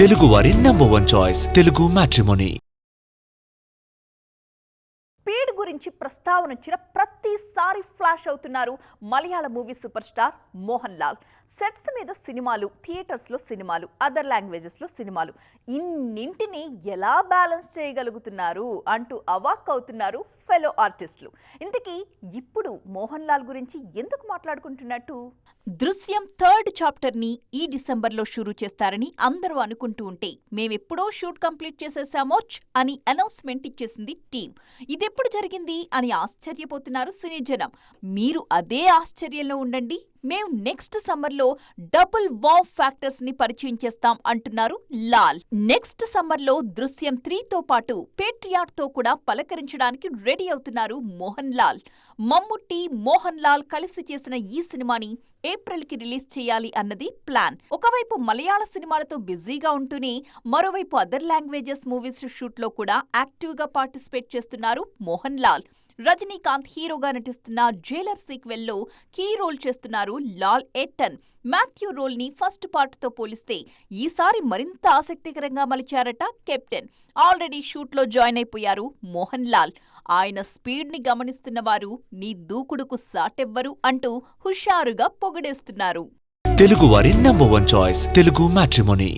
తెలుగువారి #1 choice Telugu matrimony. Speed గురించి ప్రస్తావన వచ్చిన ప్రతిసారి ఫ్లాష్ అవుతున్నారు Malayalam movie super star Mohan Lal. Sets మీద సినిమాలు, థియేటర్స్లో సినిమాలు, అదర్ లాంగ్వేజెస్లో సినిమాలు, ఇన్నింటినీ ఎలా బ్యాలెన్స్ చేయగలుగుతున్నారు అంటూ అవాక్ అవుతున్నారు ఫెలో ఆర్టిస్టులు. ఇంతకీ ఇప్పుడు మోహన్ లాల్ గురించి ఎందుకు మాట్లాడుకుంటున్నట్టు? దృశ్యం 3rd చాప్టర్ని ఈ డిసెంబర్లో షురూ చేస్తారని అందరూ అనుకుంటూ ఉంటే మేమెప్పుడో షూట్ కంప్లీట్ చేసేసామోచ్ అని అనౌన్స్మెంట్ ఇచ్చేసింది టీం. ఇదెప్పుడు జరిగింది అని ఆశ్చర్యపోతున్నారు సినీ జనం. మీరు అదే ఆశ్చర్యంలో ఉండండి, మేం నెక్స్ట్ సమ్మర్లో డబుల్ వావ్ ఫ్యాక్టర్స్ ని పరిచయం చేస్తాం అంటున్నారు లాల్. నెక్స్ట్ సమ్మర్లో దృశ్యం 3తో పాటు పేట్రియాట్ తో కూడా పలకరించడానికి రెడీ అవుతున్నారు మోహన్ లాల్. మమ్ముట్టి, మోహన్ లాల్ కలిసి చేసిన ఈ సినిమాని ఏప్రిల్కి రిలీజ్ చేయాలి అన్నది ప్లాన్. ఒకవైపు మలయాళ సినిమాలతో బిజీగా ఉంటూనే మరోవైపు అదర్ లాంగ్వేజెస్ మూవీస్ షూట్లో కూడా యాక్టివ్గా పార్టిసిపేట్ చేస్తున్నారు మోహన్ లాల్. రజనీకాంత్ హీరోగా నటిస్తున్న జైలర్ సీక్వెల్లో కీ రోల్ చేస్తున్నారు లాల్ ఎట్టన్. మాథ్యూ రోల్ ని ఫస్ట్ పార్ట్తో పోలిస్తే ఈసారి మరింత ఆసక్తికరంగా మలిచారట కెప్టెన్. ఆల్రెడీ షూట్లో జాయిన్ అయిపోయారు మోహన్ లాల్. ఆయన స్పీడ్ ని గమనిస్తున్న వారు నీ దూకుడుకు సాటెవ్వరు అంటూ హుషారుగా పొగిడేస్తున్నారు. తెలుగువారి #1 చాయిస్ తెలుగు మ్యాట్రిమోనీ.